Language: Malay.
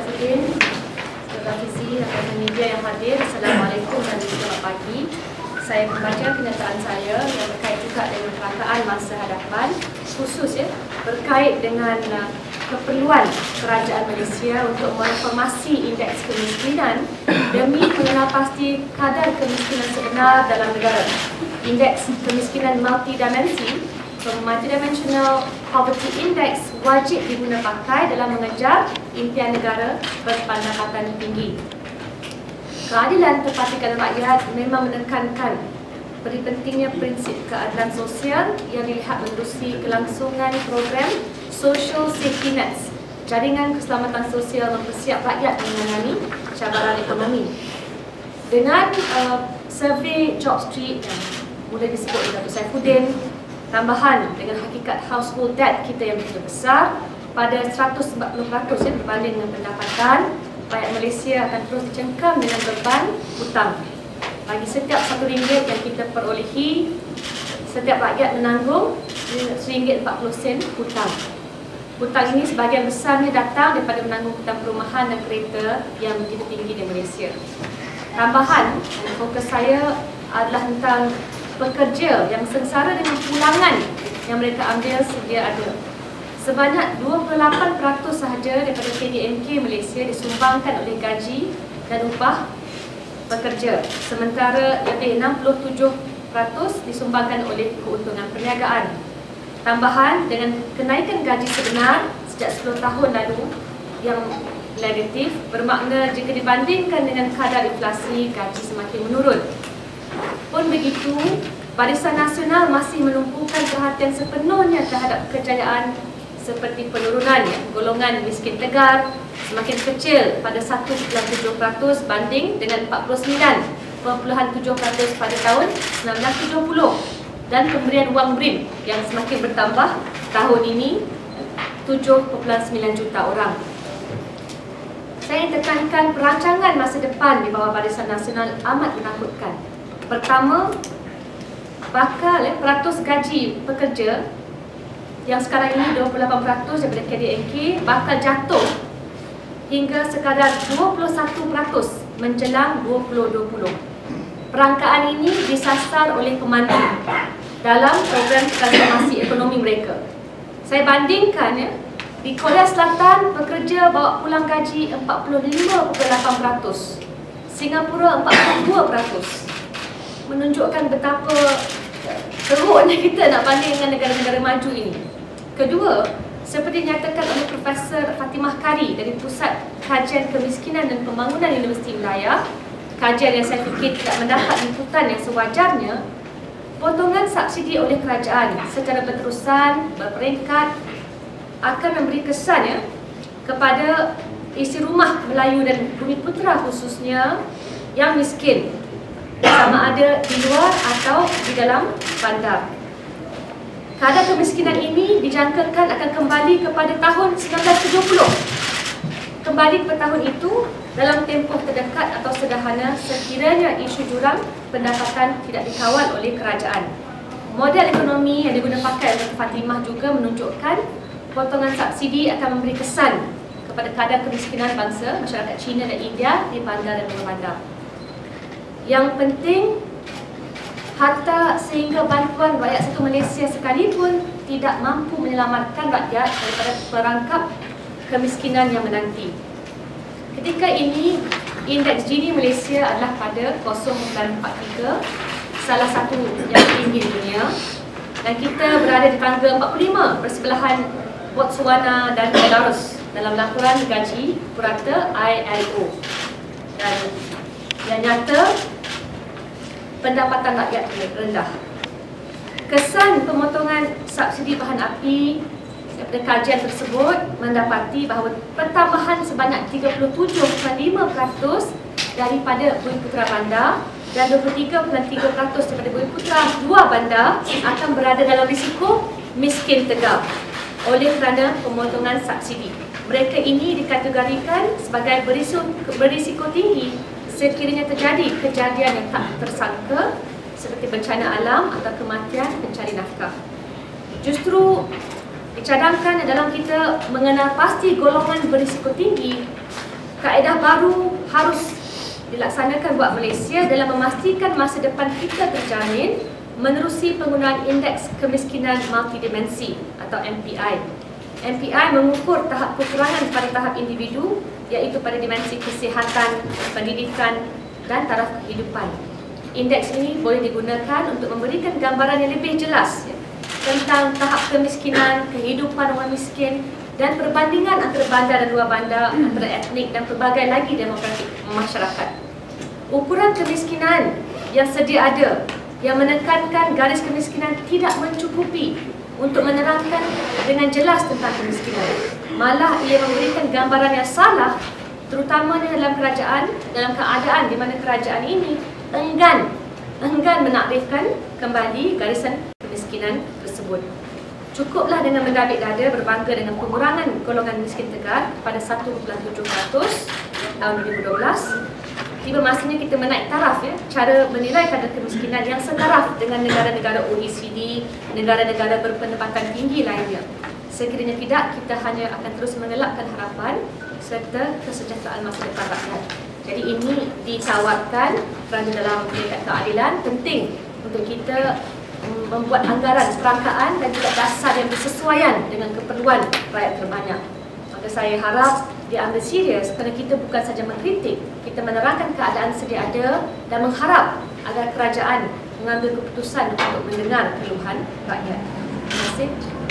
Saifuddin, televisi dan media yang hadir. Assalamualaikum dan selamat pagi. Saya membaca kenyataan saya yang berkait juga dengan perangkaan masa hadapan, khusus berkait dengan keperluan kerajaan Malaysia untuk mereformasi indeks kemiskinan demi mengenal pasti kadar kemiskinan sebenar dalam negara. Indeks kemiskinan multidimensional poverty index wajib diguna pakai dalam mengejar impian negara berpendapatan tinggi. Keadilan tempatikan rakyat memang menekankan beri pentingnya prinsip keadilan sosial yang dilihat menerusi kelangsungan program social safety nets, jaringan keselamatan sosial mempersiap rakyat menangani cabaran ekonomi. Dengan survey JobStreet yang mudah disebut oleh Datuk Saifuddin, tambahan dengan hakikat household debt kita yang begitu besar pada 140% berbanding dengan pendapatan, rakyat Malaysia akan terus dicengkam dengan beban hutang. Bagi setiap RM1 yang kita perolehi, setiap rakyat menanggung RM1.40 hutang. Hutang ini sebahagian besarnya datang daripada menanggung hutang perumahan dan kereta yang begitu tinggi di Malaysia. Tambahan, fokus saya adalah tentang pekerja yang sengsara dengan pulangan yang mereka ambil sedia ada. Sebanyak 28% sahaja daripada KDNK Malaysia disumbangkan oleh gaji dan upah pekerja, sementara lebih 67% disumbangkan oleh keuntungan perniagaan. Tambahan, dengan kenaikan gaji sebenar sejak 10 tahun lalu yang negatif, bermakna jika dibandingkan dengan kadar inflasi, gaji semakin menurun. Pun begitu, Barisan Nasional masih menumpukan perhatian sepenuhnya terhadap kejayaan seperti penurunan golongan miskin tegar semakin kecil pada 1.7% banding dengan 49.7% pada tahun 1970 dan pemberian wang BRIM yang semakin bertambah tahun ini 7.9 juta orang. Saya tekankan perancangan masa depan di bawah Barisan Nasional amat menakutkan. Pertama, bakal peratus gaji pekerja yang sekarang ini 28% daripada KDNK bakal jatuh hingga sekadar 21% menjelang 2020. Perangkaan ini disasar oleh pemandu dalam program transformasi ekonomi mereka. Saya bandingkan di Korea Selatan pekerja bawa pulang gaji 45.8%, Singapura 42%. Menunjukkan betapa teruknya kita nak banding dengan negara-negara maju ini. Kedua, seperti dinyatakan oleh Profesor Fatimah Kari dari Pusat Kajian Kemiskinan dan Pembangunan Universiti Melayu, kajian yang saya fikir tidak mendapat inputan yang sewajarnya, potongan subsidi oleh kerajaan secara berterusan, berperingkat akan memberi kesan kepada isi rumah Melayu dan Bumiputera khususnya yang miskin, sama ada di luar atau di dalam bandar. Kadar kemiskinan ini dijangkakan akan kembali kepada tahun 1970. Kembali ke tahun itu dalam tempoh terdekat atau sederhana sekiranya isu jurang pendapatan tidak dikawal oleh kerajaan. Model ekonomi yang digunakan pakai oleh Fatimah juga menunjukkan potongan subsidi akan memberi kesan kepada kadar kemiskinan bangsa masyarakat Cina dan India di bandar dan luar bandar. Yang penting, hatta sehingga bantuan rakyat satu Malaysia sekalipun tidak mampu menyelamatkan rakyat daripada perangkap kemiskinan yang menanti. Ketika ini, indeks Gini Malaysia adalah pada 0.43, salah satu yang tinggi di dunia, dan kita berada di tangga 45 bersebelahan Botswana dan Belarus dalam laporan gaji purata ILO. Dan yang nyata, pendapatan rakyat rendah. Kesan pemotongan subsidi bahan api daripada kajian tersebut mendapati bahawa pertambahan sebanyak 37.5% daripada Bumiputera bandar dan 23.3% daripada Bumiputera dua bandar akan berada dalam risiko miskin tegar oleh kerana pemotongan subsidi. Mereka ini dikategorikan sebagai berisiko tinggi sekiranya terjadi kejadian yang tak tersangka seperti bencana alam atau kematian pencari nafkah. Justru dicadangkan dalam kita mengenal pasti golongan berisiko tinggi, Kaedah baru harus dilaksanakan buat Malaysia dalam memastikan masa depan kita terjamin menerusi penggunaan Indeks Kemiskinan Multidimensi atau MPI. MPI mengukur tahap kekurangan pada tahap individu, iaitu pada dimensi kesihatan, pendidikan dan taraf kehidupan. Indeks ini boleh digunakan untuk memberikan gambaran yang lebih jelas tentang tahap kemiskinan, kehidupan orang miskin dan perbandingan antara bandar dan luar bandar, antara etnik dan pelbagai lagi demografik masyarakat. Ukuran kemiskinan yang sedia ada yang menekankan garis kemiskinan tidak mencukupi untuk menerangkan dengan jelas tentang kemiskinan. Malah ia memberikan gambaran yang salah, terutamanya dalam keadaan di mana kerajaan ini enggan menakrifkan kembali garisan kemiskinan tersebut. Cukuplah dengan mendabik dada berbangga dengan pengurangan golongan miskin tegar pada 1.7% tahun 2012. Tiba masanya kita menaik taraf cara menilai kadar kemiskinan yang setaraf dengan negara-negara OECD, negara-negara berpendapatan tinggi lainnya. Sekiranya tidak, kita hanya akan terus mengelakkan harapan serta kesejahteraan masa depan rakyat. Jadi ini ditawarkan kerana dalam peringkat keadilan penting untuk kita membuat anggaran perangkaan dan juga dasar yang bersesuaian dengan keperluan rakyat terbanyak. Maka saya harap diambil serius kerana kita bukan saja mengkritik, kita menerangkan keadaan sedia ada dan mengharap agar kerajaan mengambil keputusan untuk mendengar keluhan rakyat. Terima kasih.